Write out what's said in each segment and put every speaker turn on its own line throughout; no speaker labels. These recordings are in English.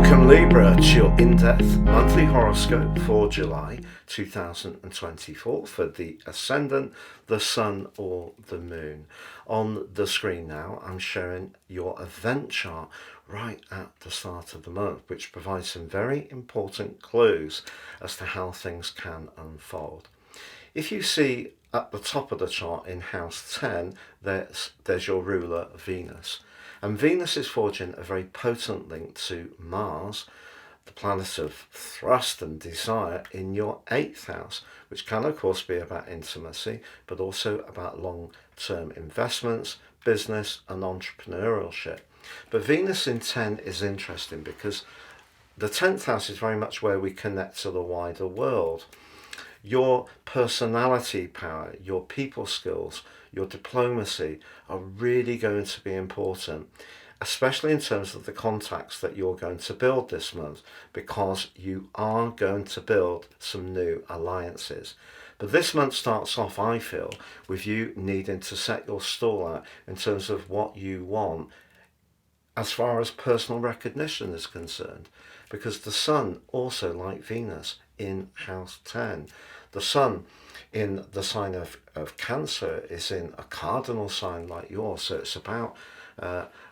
Welcome Libra to your in-depth monthly horoscope for July 2024 for the Ascendant, the Sun or the Moon. On the screen now I'm showing your event chart right at the start of the month, which provides some very important clues as to how things can unfold. If you see at the top of the chart in house 10, there's your ruler Venus. And Venus is forging a very potent link to Mars, the planet of thrust and desire, in your 8th house, which can of course be about intimacy, but also about long-term investments, business and entrepreneurship. But Venus in 10 is interesting because the 10th house is very much where we connect to the wider world. Your personality power, your people skills, your diplomacy are really going to be important, especially in terms of the contacts that you're going to build this month, because you are going to build some new alliances. But this month starts off, I feel, with you needing to set your stall out in terms of what you want as far as personal recognition is concerned, because the Sun, also like Venus, in house 10. The Sun in the sign of Cancer is in a cardinal sign like yours, so it's about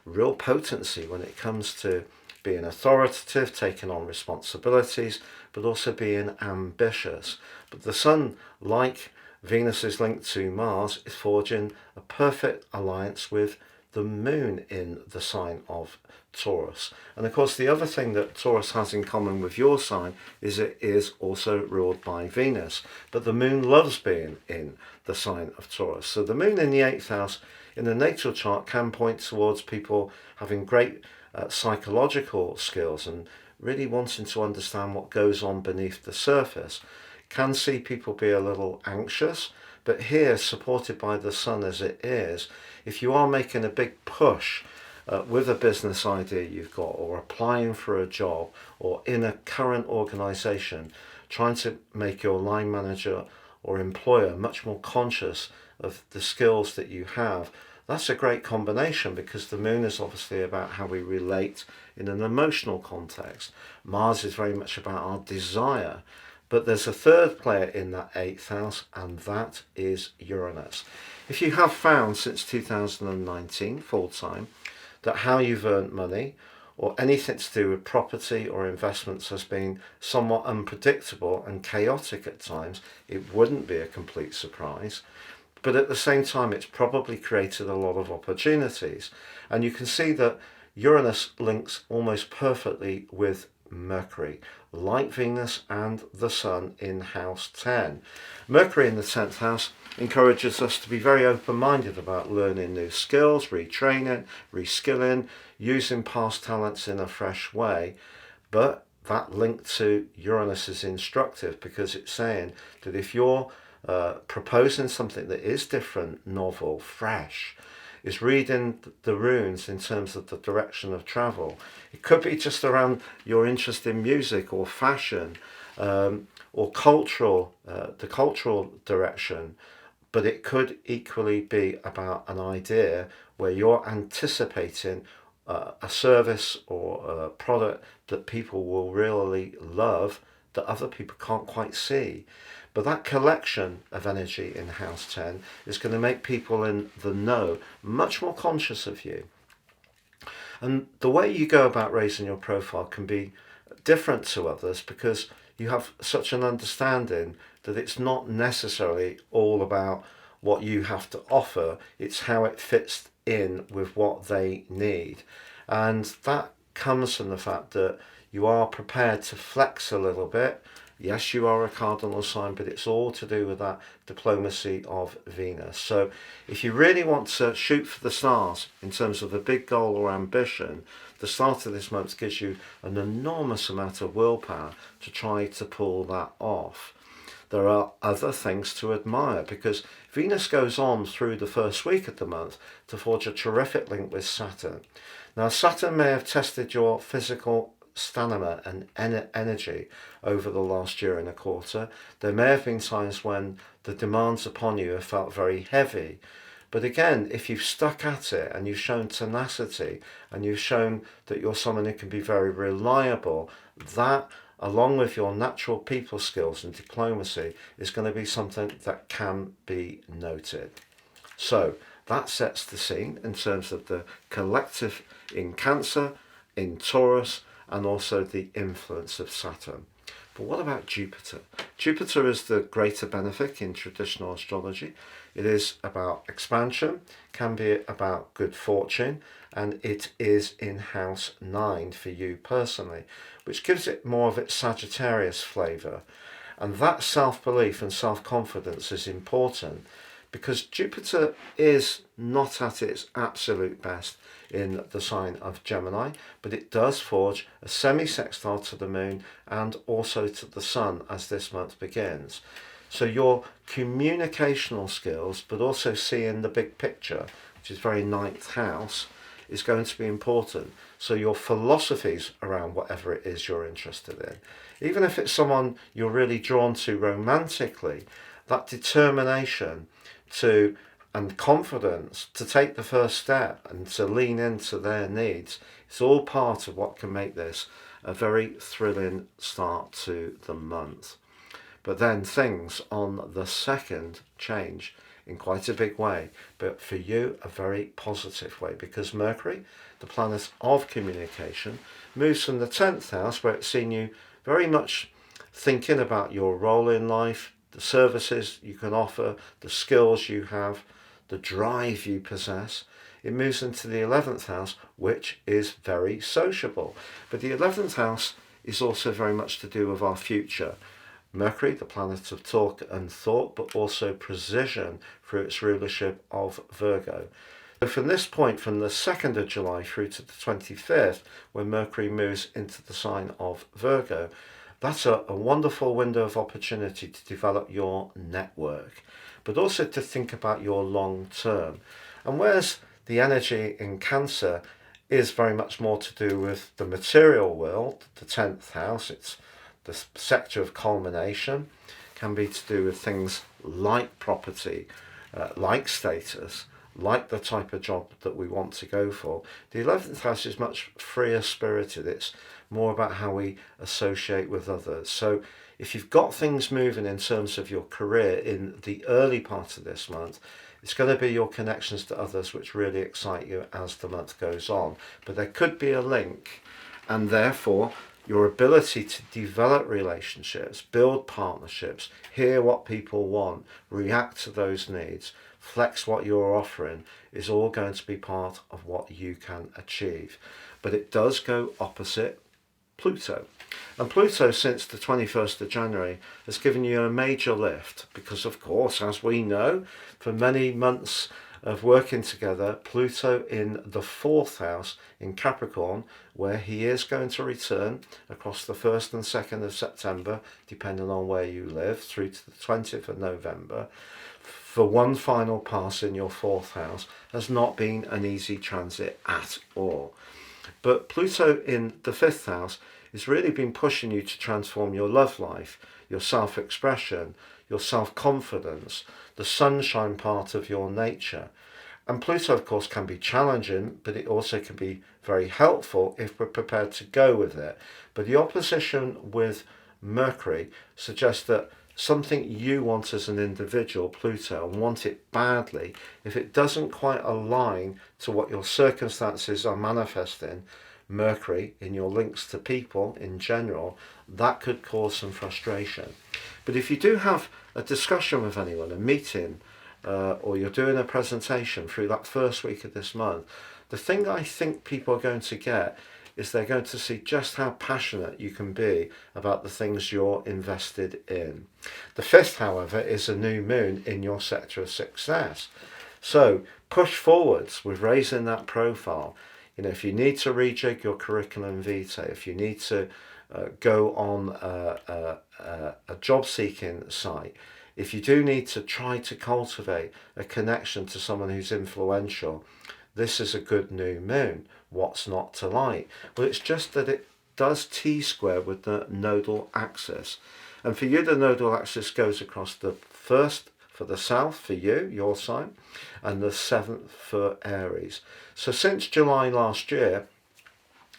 real potency when it comes to being authoritative, taking on responsibilities, but also being ambitious. But the Sun, like Venus is linked to Mars, is forging a perfect alliance with the Moon in the sign of Taurus. And of course the other thing that Taurus has in common with your sign is it is also ruled by Venus, but the Moon loves being in the sign of Taurus. So the Moon in the 8th house in the natal chart can point towards people having great psychological skills and really wanting to understand what goes on beneath the surface. Can see people be a little anxious, but here, supported by the Sun as it is, if you are making a big push with a business idea you've got, or applying for a job, or in a current organisation, trying to make your line manager or employer much more conscious of the skills that you have, that's a great combination, because the Moon is obviously about how we relate in an emotional context. Mars is very much about our desire. But there's a third player in that 8th house, and that is Uranus. If you have found since 2019 full-time that how you've earned money or anything to do with property or investments has been somewhat unpredictable and chaotic at times, it wouldn't be a complete surprise. But at the same time, it's probably created a lot of opportunities. And you can see that Uranus links almost perfectly with Mercury, like Venus and the Sun in house 10. Mercury in the 10th house encourages us to be very open-minded about learning new skills, retraining, reskilling, using past talents in a fresh way. But that link to Uranus is instructive, because it's saying that if you're proposing something that is different, novel, fresh, is reading the runes in terms of the direction of travel. It could be just around your interest in music or fashion or cultural, the cultural direction, but it could equally be about an idea where you're anticipating a service or a product that people will really love that other people can't quite see. But that collection of energy in house 10 is going to make people in the know much more conscious of you. And the way you go about raising your profile can be different to others, because you have such an understanding that it's not necessarily all about what you have to offer, it's how it fits in with what they need. And that comes from the fact that you are prepared to flex a little bit. Yes, you are a cardinal sign, but it's all to do with that diplomacy of Venus. So if you really want to shoot for the stars in terms of a big goal or ambition, the start of this month gives you an enormous amount of willpower to try to pull that off. There are other things to admire, because Venus goes on through the first week of the month to forge a terrific link with Saturn. Now, Saturn may have tested your physical stamina and energy over the last year and a quarter. There may have been times when the demands upon you have felt very heavy, But again, if you've stuck at it and you've shown tenacity and you've shown that you're someone who can be very reliable, that, along with your natural people skills and diplomacy, is going to be something that can be noted. So that sets the scene in terms of the collective in Cancer, in Taurus, and also the influence of Saturn. But what about Jupiter? Jupiter is the greater benefic in traditional astrology. It is about expansion, can be about good fortune, and it is in house 9 for you personally, which gives it more of its Sagittarius flavour. And that self-belief and self-confidence is important because Jupiter is not at its absolute best in the sign of Gemini, but it does forge a semi-sextile to the moon and also to the sun as this month begins. So your communicational skills, but also seeing the big picture, which is very ninth house, is going to be important. So your philosophies around whatever it is you're interested in, even if it's someone you're really drawn to romantically, that determination to and confidence to take the first step and to lean into their needs, it's all part of what can make this a very thrilling start to the month. But then things on the 2nd change in quite a big way, but for you a very positive way, because Mercury, the planet of communication, moves from the 10th house where it's seen you very much thinking about your role in life, the services you can offer, the skills you have, the drive you possess. It moves into the 11th house, which is very sociable. But the 11th house is also very much to do with our future. Mercury, the planet of talk and thought, but also precision through its rulership of Virgo. So from this point, from the 2nd of July through to the 25th, when Mercury moves into the sign of Virgo, that's a wonderful window of opportunity to develop your network, but also to think about your long term. And whereas the energy in Cancer is very much more to do with the material world, the 10th house, it's the sector of culmination, can be to do with things like property, like status, like the type of job that we want to go for. The 11th house is much freer spirited. It's more about how we associate with others. So if you've got things moving in terms of your career in the early part of this month, it's going to be your connections to others which really excite you as the month goes on. But there could be a link, and therefore your ability to develop relationships, build partnerships, hear what people want, react to those needs, flex what you're offering, is all going to be part of what you can achieve. But it does go opposite Pluto. And Pluto, since the 21st of January, has given you a major lift because, of course, as we know, for many months of working together, Pluto in the 4th house in Capricorn, where he is going to return across the 1st and 2nd of September, depending on where you live, through to the 20th of November, for one final pass in your 4th house, has not been an easy transit at all. But Pluto in the 5th house has really been pushing you to transform your love life, your self-expression, your self-confidence, the sunshine part of your nature. And Pluto, of course, can be challenging, but it also can be very helpful if we're prepared to go with it. But the opposition with Mercury suggests that something you want as an individual, Pluto, and want it badly, if it doesn't quite align to what your circumstances are manifesting, Mercury, in your links to people in general, that could cause some frustration. But if you do have a discussion with anyone, a meeting, or you're doing a presentation through that first week of this month, the thing I think people are going to get is they're going to see just how passionate you can be about the things you're invested in. The 5th, however, is a new moon in your sector of success. So push forwards with raising that profile. You know, if you need to rejig your curriculum vitae, if you need to go on a job seeking site, if you do need to try to cultivate a connection to someone who's influential, this is a good new moon. What's not to like? Well, it's just that it does T-square with the nodal axis. And for you, the nodal axis goes across the 1st for the South, for you, your sign, and the 7th for Aries. So since July last year,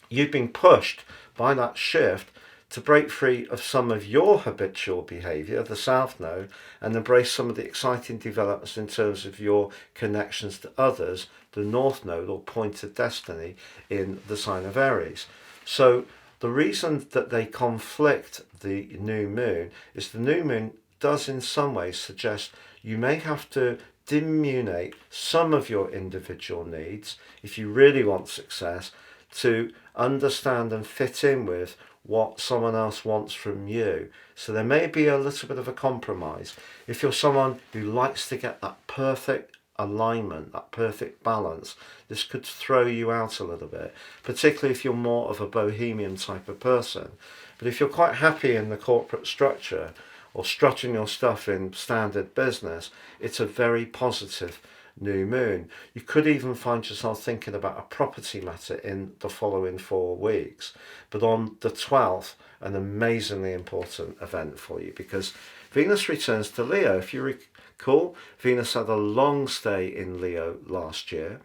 you've been pushed by that shift to break free of some of your habitual behaviour, the South Node, and embrace some of the exciting developments in terms of your connections to others, the North Node or point of destiny in the sign of Aries. So the reason that they conflict the new moon is the new moon does in some ways suggest you may have to diminuate some of your individual needs if you really want success, to understand and fit in with what someone else wants from you. So there may be a little bit of a compromise. If you're someone who likes to get that perfect alignment, that perfect balance, this could throw you out a little bit, particularly if you're more of a bohemian type of person. But if you're quite happy in the corporate structure or strutting your stuff in standard business, it's a very positive new moon. You could even find yourself thinking about a property matter in the following 4 weeks. But on the 12th, an amazingly important event for you, because Venus returns to Leo. If you recall, Venus had a long stay in Leo last year.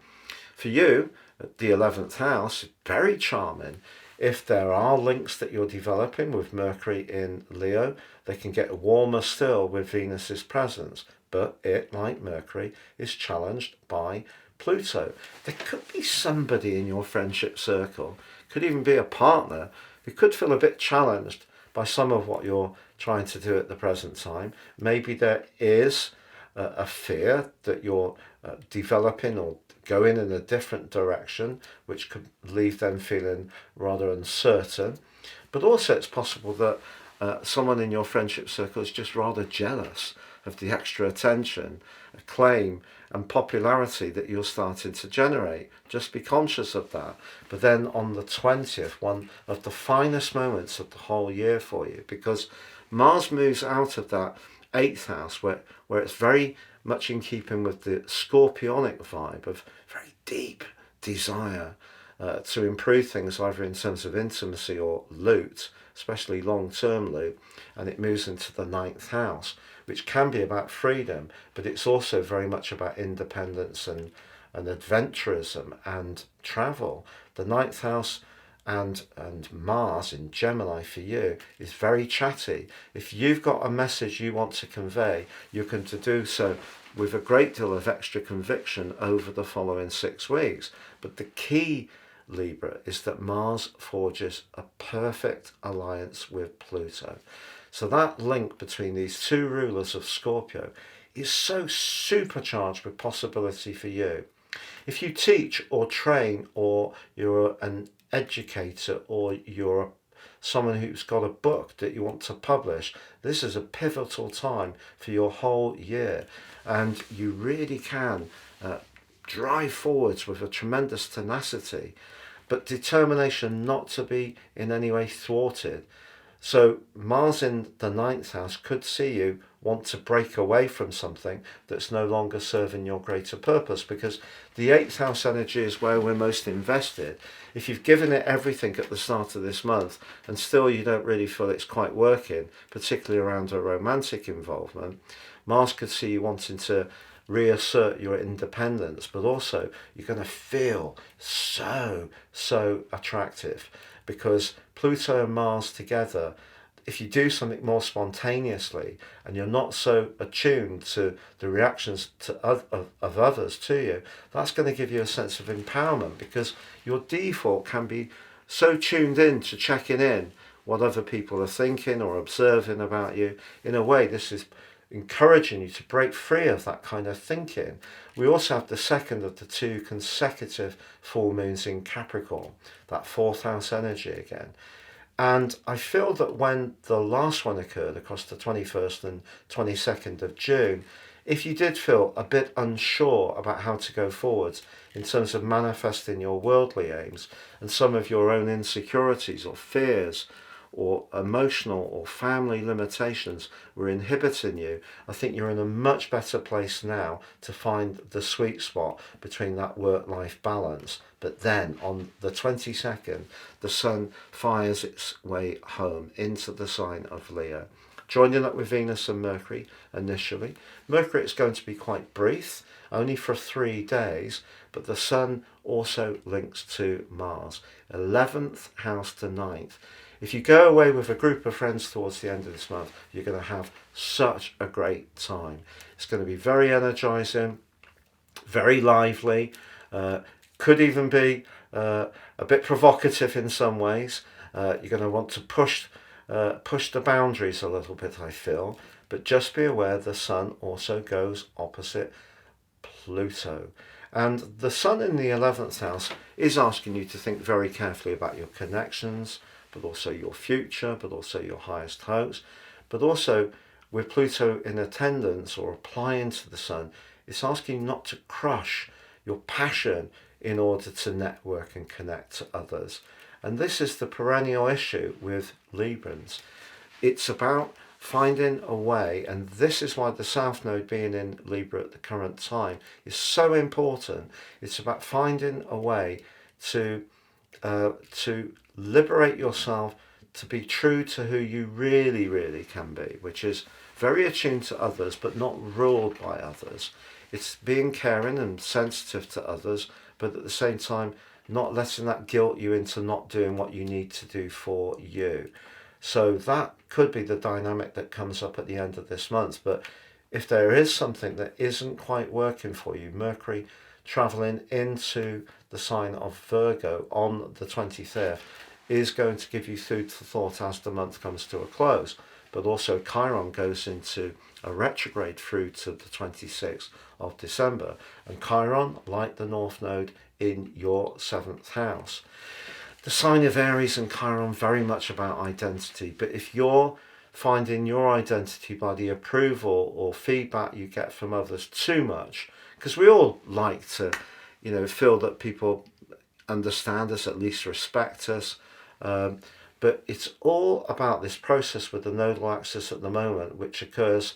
For you, the 11th house, very charming. If there are links that you're developing with Mercury in Leo, they can get warmer still with Venus's presence. But it, like Mercury, is challenged by Pluto. There could be somebody in your friendship circle, could even be a partner, who could feel a bit challenged by some of what you're trying to do at the present time. Maybe there is a fear that you're developing or going in a different direction, which could leave them feeling rather uncertain. But also it's possible that someone in your friendship circle is just rather jealous of the extra attention, acclaim and popularity that you're starting to generate. Just be conscious of that. But then on the 20th, one of the finest moments of the whole year for you, because Mars moves out of that 8th house where it's very much in keeping with the scorpionic vibe of very deep desire to improve things either in terms of intimacy or loot, especially long-term loot, and it moves into the 9th house, which can be about freedom, but it's also very much about independence and adventurism and travel. The 9th house and Mars in Gemini for you is very chatty. If you've got a message you want to convey, you can do so with a great deal of extra conviction over the following 6 weeks. But the key, Libra, is that Mars forges a perfect alliance with Pluto. So that link between these two rulers of Scorpio is so supercharged with possibility for you. If you teach or train, or you're an educator, or you're someone who's got a book that you want to publish, this is a pivotal time for your whole year, and you really can drive forwards with a tremendous tenacity, but determination not to be in any way thwarted. So Mars in the 9th house could see you want to break away from something that's no longer serving your greater purpose, because the 8th house energy is where we're most invested. If you've given it everything at the start of this month and still you don't really feel it's quite working, particularly around a romantic involvement, Mars could see you wanting to reassert your independence, but also you're going to feel so attractive, because Pluto and Mars together, if you do something more spontaneously and you're not so attuned to the reactions of others to you, that's going to give you a sense of empowerment, because your default can be so tuned in to checking in what other people are thinking or observing about you. In a way, this is encouraging you to break free of that kind of thinking. We also have the second of the 2 consecutive full moons in Capricorn, that 4th house energy again. And I feel that when the last one occurred across the 21st and 22nd of June, if you did feel a bit unsure about how to go forwards in terms of manifesting your worldly aims, and some of your own insecurities or fears or emotional or family limitations were inhibiting you, I think you're in a much better place now to find the sweet spot between that work-life balance. But then on the 22nd, the sun fires its way home into the sign of Leo. joining up with Venus and Mercury initially. Mercury is going to be quite brief, only for 3 days, but the Sun also links to Mars, 11th house to 9th. If you go away with a group of friends towards the end of this month, you're going to have such a great time. It's going to be very energizing, very lively, could even be a bit provocative in some ways. You're going to want to push the boundaries a little bit, I feel, but just be aware the Sun also goes opposite Pluto. And the Sun in the 11th house is asking you to think very carefully about your connections, but also your future, but also your highest hopes. But also, with Pluto in attendance or applying to the Sun, it's asking you not to crush your passion in order to network and connect to others. And this is the perennial issue with Librans. It's about finding a way, and this is why the South Node being in Libra at the current time is so important. It's about finding a way to liberate yourself, to be true to who you really, really can be, which is very attuned to others, but not ruled by others. It's being caring and sensitive to others, but at the same time, not letting that guilt you into not doing what you need to do for you. So that could be the dynamic that comes up at the end of this month. But if there is something that isn't quite working for you, Mercury traveling into the sign of Virgo on the 23rd is going to give you food for thought as the month comes to a close. But also Chiron goes into a retrograde through to the 26th of December. And Chiron, like the North Node, in your 7th house. The sign of Aries and Chiron very much about identity, but if you're finding your identity by the approval or feedback you get from others too much, because we all like to, feel that people understand us, at least respect us, but it's all about this process with the nodal axis at the moment, which occurs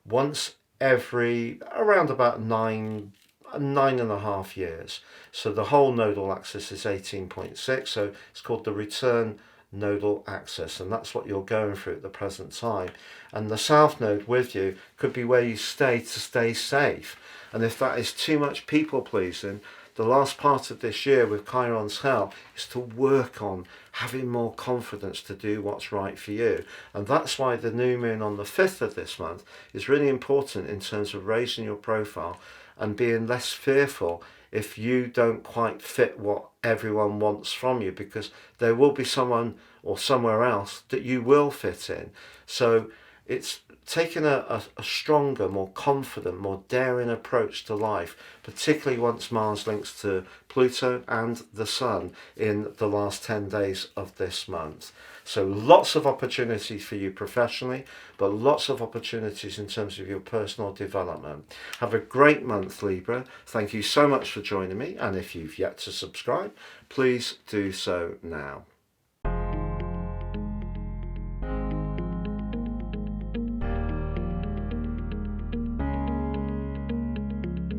once every around about 9.5 years. So the whole nodal axis is 18.6, so it's called the return nodal axis, and that's what you're going through at the present time. And the South Node with you could be where you stay to stay safe. And if that is too much people pleasing, the last part of this year with Chiron's help is to work on having more confidence to do what's right for you. And that's why the new moon on the 5th of this month is really important in terms of raising your profile and being less fearful if you don't quite fit what everyone wants from you, because there will be someone or somewhere else that you will fit in. So it's taking a stronger, more confident, more daring approach to life, particularly once Mars links to Pluto and the Sun in the last 10 days of this month. So lots of opportunities for you professionally, but lots of opportunities in terms of your personal development. Have a great month, Libra. Thank you so much for joining me. And if you've yet to subscribe, please do so now.